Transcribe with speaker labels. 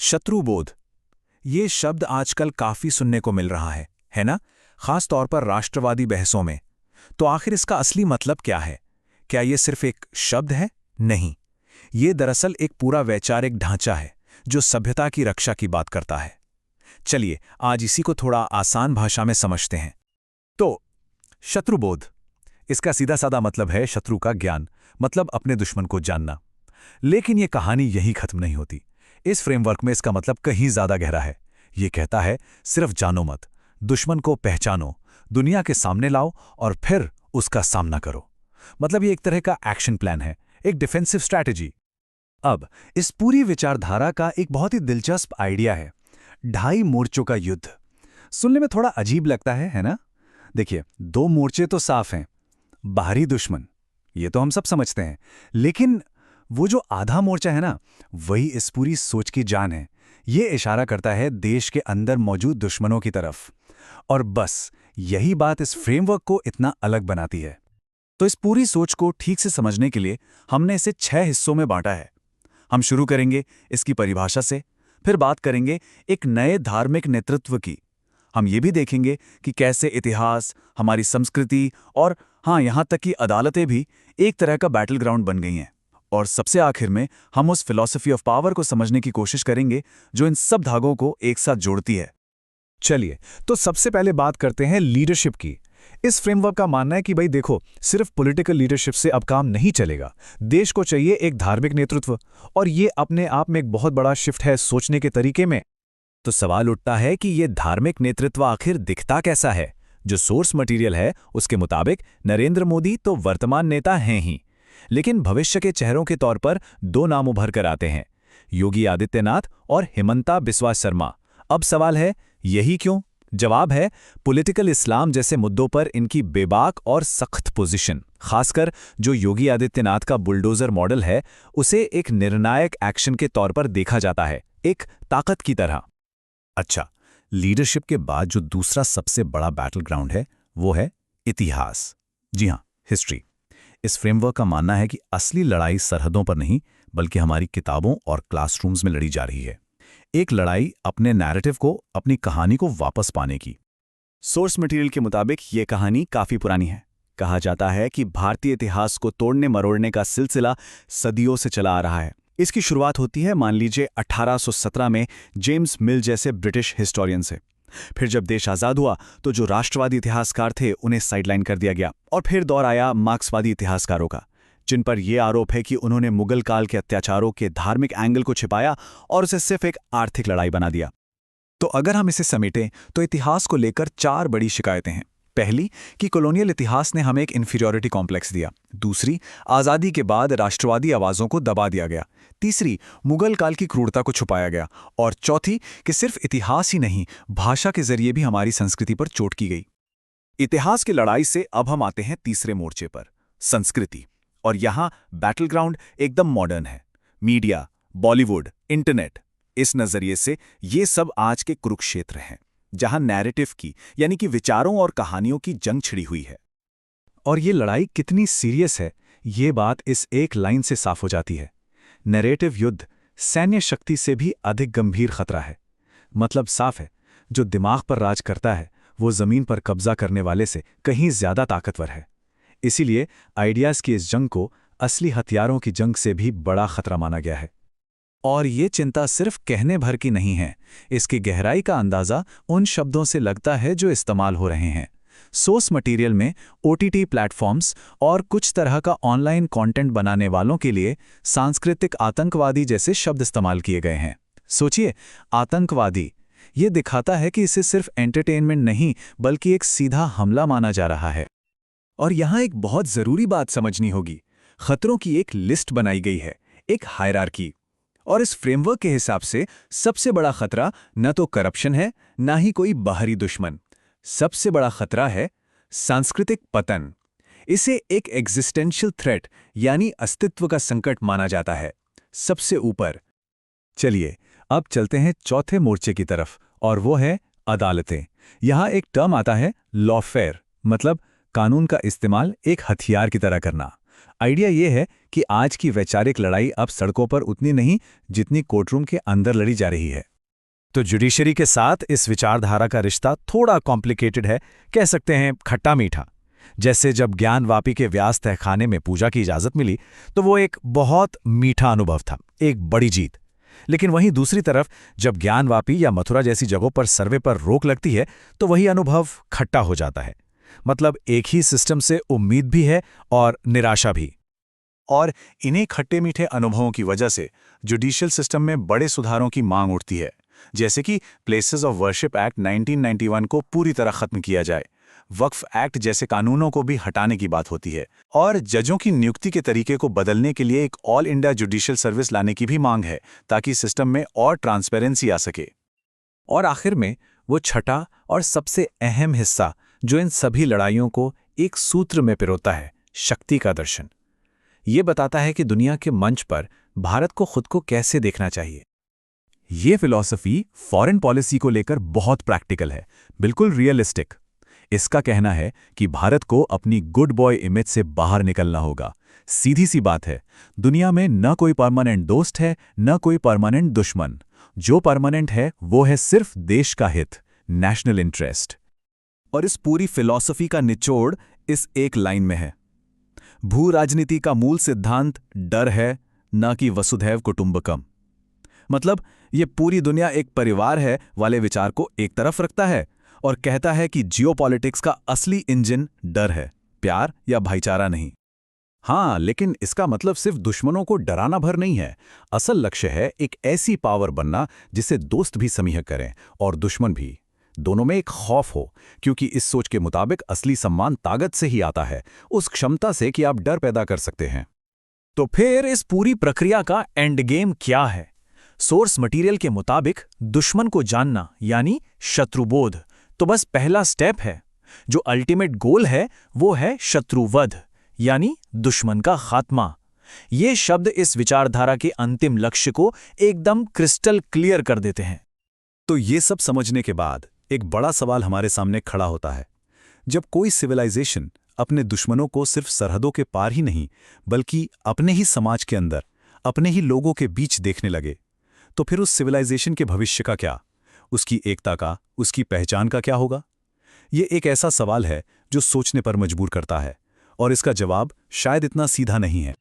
Speaker 1: शत्रुबोध, ये शब्द आजकल काफी सुनने को मिल रहा है ना? खास तौर पर राष्ट्रवादी बहसों में। तो आखिर इसका असली मतलब क्या है? क्या ये सिर्फ एक शब्द है? नहीं, ये दरअसल एक पूरा वैचारिक ढांचा है जो सभ्यता की रक्षा की बात करता है। चलिए आज इसी को थोड़ा आसान भाषा में समझते हैं। तो शत्रुबोध, इसका सीधा साधा मतलब है शत्रु का ज्ञान, मतलब अपने दुश्मन को जानना। लेकिन ये कहानी यही खत्म नहीं होती। इस फ्रेमवर्क में इसका मतलब कहीं ज्यादा गहरा है। ये कहता है सिर्फ जानो मत, दुश्मन को पहचानो, दुनिया के सामने लाओ और फिर उसका सामना करो। मतलब ये एक तरह का एक्शन प्लान है, एक डिफेंसिव स्ट्रैटेजी। अब इस पूरी विचारधारा का एक बहुत ही दिलचस्प आइडिया है, 2.5 मोर्चों का युद्ध। सुनने में थोड़ा अजीब लगता है ना? देखिए, 2 मोर्चे तो साफ हैं। बाहरी दुश्मन, ये तो हम सब समझते हैं, लेकिन वो जो आधा मोर्चा है ना, वही इस पूरी सोच की जान है। ये इशारा करता है देश के अंदर मौजूद दुश्मनों की तरफ। और बस यही बात इस फ्रेमवर्क को इतना अलग बनाती है। तो इस पूरी सोच को ठीक से समझने के लिए हमने इसे 6 हिस्सों में बांटा है। हम शुरू करेंगे इसकी परिभाषा से, फिर बात करेंगे एक नए धार्मिक नेतृत्व की। हम ये भी देखेंगे कि कैसे इतिहास, हमारी संस्कृति और हाँ, यहाँ तक कि अदालतें भी एक तरह का बैटल ग्राउंड बन गई हैं। और सबसे आखिर में हम उस फिलॉसफी ऑफ पावर को समझने की कोशिश करेंगे जो इन सब धागों को एक साथ जोड़ती है। चलिए, तो सबसे पहले बात करते हैं लीडरशिप की। इस फ्रेमवर्क का मानना है कि भाई देखो, सिर्फ पॉलिटिकल लीडरशिप से अब काम नहीं चलेगा। देश को चाहिए एक धार्मिक नेतृत्व, और ये अपने आप में एक बहुत बड़ा शिफ्ट है सोचने के तरीके में। तो सवाल उठता है कि ये धार्मिक नेतृत्व आखिर दिखता कैसा है? जो सोर्स मटेरियल है उसके मुताबिक नरेंद्र मोदी तो वर्तमान नेता हैं ही, लेकिन भविष्य के चेहरों के तौर पर 2 नाम उभर कर आते हैं, योगी आदित्यनाथ और हिमंता बिस्वा शर्मा। अब सवाल है, यही क्यों? जवाब है पॉलिटिकल इस्लाम जैसे मुद्दों पर इनकी बेबाक और सख्त पोजीशन। खासकर जो योगी आदित्यनाथ का बुलडोजर मॉडल है, उसे एक निर्णायक एक्शन के तौर पर देखा जाता है, एक ताकत की तरह। अच्छा, लीडरशिप के बाद जो दूसरा सबसे बड़ा बैटल ग्राउंड है वो है इतिहास। जी हां, हिस्ट्री। इस फ्रेमवर्क का मानना है कि असली लड़ाई सरहदों पर नहीं, बल्कि हमारी किताबों और क्लासरूम्स में लड़ी जा रही है। एक लड़ाई अपने नैरेटिव को, अपनी कहानी को वापस पाने की। सोर्स मटेरियल के मुताबिक ये कहानी काफी पुरानी है। कहा जाता है कि भारतीय इतिहास को तोड़ने मरोड़ने का सिलसिला सदियों से चला आ रहा है। इसकी शुरुआत होती है मान लीजिए 1817 में जेम्स मिल जैसे ब्रिटिश हिस्टोरियन से। फिर जब देश आज़ाद हुआ तो जो राष्ट्रवादी इतिहासकार थे उन्हें साइडलाइन कर दिया गया, और फिर दौर आया मार्क्सवादी इतिहासकारों का, जिन पर यह आरोप है कि उन्होंने मुगल काल के अत्याचारों के धार्मिक एंगल को छिपाया और उसे सिर्फ एक आर्थिक लड़ाई बना दिया। तो अगर हम इसे समेटें तो इतिहास को लेकर 4 बड़ी शिकायतें हैं। पहली कि कॉलोनियल इतिहास ने हमें एक इन्फीरियरिटी कॉम्प्लेक्स दिया। दूसरी, आज़ादी के बाद राष्ट्रवादी आवाज़ों को दबा दिया गया। तीसरी, मुगल काल की क्रूरता को छुपाया गया। और चौथी कि सिर्फ इतिहास ही नहीं, भाषा के जरिए भी हमारी संस्कृति पर चोट की गई। इतिहास की लड़ाई से अब हम आते हैं तीसरे मोर्चे पर, संस्कृति। और यहां बैटल ग्राउंड एकदम मॉडर्न है। मीडिया, बॉलीवुड, इंटरनेट, इस नजरिए से ये सब आज के कुरुक्षेत्र हैं, जहां नैरेटिव की यानी कि विचारों और कहानियों की जंग छिड़ी हुई है। और ये लड़ाई कितनी सीरियस है, ये बात इस एक लाइन से साफ हो जाती है। नैरेटिव युद्ध सैन्य शक्ति से भी अधिक गंभीर खतरा है। मतलब साफ है, जो दिमाग पर राज करता है वो जमीन पर कब्जा करने वाले से कहीं ज्यादा ताकतवर है। इसीलिए आइडियाज की इस जंग को असली हथियारों की जंग से भी बड़ा खतरा माना गया है। और ये चिंता सिर्फ कहने भर की नहीं है, इसकी गहराई का अंदाजा उन शब्दों से लगता है जो इस्तेमाल हो रहे हैं। सोर्स मटेरियल में OTT प्लेटफॉर्म्स और कुछ तरह का ऑनलाइन कंटेंट बनाने वालों के लिए सांस्कृतिक आतंकवादी जैसे शब्द इस्तेमाल किए गए हैं। सोचिए, आतंकवादी, ये दिखाता है कि इसे सिर्फ एंटरटेनमेंट नहीं बल्कि एक सीधा हमला माना जा रहा है। और यहाँ एक बहुत जरूरी बात समझनी होगी, खतरों की एक लिस्ट बनाई गई है, एक हायरार्की। और इस फ्रेमवर्क के हिसाब से सबसे बड़ा खतरा न तो करप्शन है, ना ही कोई बाहरी दुश्मन। सबसे बड़ा खतरा है सांस्कृतिक पतन। इसे एक एग्जिस्टेंशियल थ्रेट यानी अस्तित्व का संकट माना जाता है, सबसे ऊपर। चलिए अब चलते हैं चौथे मोर्चे की तरफ, और वो है अदालतें। यहां एक टर्म आता है लॉफेयर, मतलब कानून का इस्तेमाल एक हथियार की तरह करना। आइडिया यह है कि आज की वैचारिक लड़ाई अब सड़कों पर उतनी नहीं जितनी कोर्टरूम के अंदर लड़ी जा रही है। तो जुडिशरी के साथ इस विचारधारा का रिश्ता थोड़ा कॉम्प्लिकेटेड है, कह सकते हैं खट्टा मीठा। जैसे जब ज्ञानवापी के व्यास तहखाने में पूजा की इजाज़त मिली तो वो एक बहुत मीठा अनुभव था, एक बड़ी जीत। लेकिन वहीं दूसरी तरफ जब ज्ञानवापी या मथुरा जैसी जगहों पर सर्वे पर रोक लगती है तो वही अनुभव खट्टा हो जाता है। मतलब एक ही सिस्टम से उम्मीद भी है और निराशा भी। और इन्हीं खट्टे मीठे अनुभवों की वजह से जुडिशियल सिस्टम में बड़े सुधारों की मांग उठती है, जैसे कि प्लेसेस ऑफ वर्शिप एक्ट 1991 को पूरी तरह खत्म किया जाए, वक्फ एक्ट जैसे कानूनों को भी हटाने की बात होती है, और जजों की नियुक्ति के तरीके को बदलने के लिए एक ऑल इंडिया जुडिशियल सर्विस लाने की भी मांग है, ताकि सिस्टम में और ट्रांसपेरेंसी आ सके। और आखिर में वो छठा और सबसे अहम हिस्सा जो इन सभी लड़ाइयों को एक सूत्र में पिरोता है, शक्ति का दर्शन। ये बताता है कि दुनिया के मंच पर भारत को खुद को कैसे देखना चाहिए। ये फिलॉसफी फॉरेन पॉलिसी को लेकर बहुत प्रैक्टिकल है, बिल्कुल रियलिस्टिक। इसका कहना है कि भारत को अपनी गुड बॉय इमेज से बाहर निकलना होगा। सीधी सी बात है, दुनिया में न कोई परमानेंट दोस्त है, न कोई परमानेंट दुश्मन। जो परमानेंट है वो है सिर्फ देश का हित, नेशनल इंटरेस्ट। और इस पूरी फिलॉसफी का निचोड़ इस एक लाइन में है। भू राजनीति का मूल सिद्धांत डर है, न कि वसुधैव कुटुंबकम। मतलब ये पूरी दुनिया एक परिवार है वाले विचार को एक तरफ रखता है और कहता है कि जियोपॉलिटिक्स का असली इंजन डर है, प्यार या भाईचारा नहीं। हाँ, लेकिन इसका मतलब सिर्फ दुश्मनों को डराना भर नहीं है। असल लक्ष्य है एक ऐसी पावर बनना जिसे दोस्त भी समीह करें और दुश्मन भी, दोनों में एक खौफ हो, क्योंकि इस सोच के मुताबिक असली सम्मान ताकत से ही आता है, उस क्षमता से कि आप डर पैदा कर सकते हैं। तो फिर इस पूरी प्रक्रिया का एंड गेम क्या है? सोर्स मटेरियल के मुताबिक दुश्मन को जानना यानी शत्रुबोध तो बस पहला स्टेप है। जो अल्टीमेट गोल है वो है शत्रुवध यानी दुश्मन का खात्मा। ये शब्द इस विचारधारा के अंतिम लक्ष्य को एकदम क्रिस्टल क्लियर कर देते हैं। तो ये सब समझने के बाद एक बड़ा सवाल हमारे सामने खड़ा होता है। जब कोई सिविलाइजेशन अपने दुश्मनों को सिर्फ सरहदों के पार ही नहीं बल्कि अपने ही समाज के अंदर, अपने ही लोगों के बीच देखने लगे, तो फिर उस सिविलाइजेशन के भविष्य का क्या, उसकी एकता का, उसकी पहचान का क्या होगा? ये एक ऐसा सवाल है जो सोचने पर मजबूर करता है, और इसका जवाब शायद इतना सीधा नहीं है।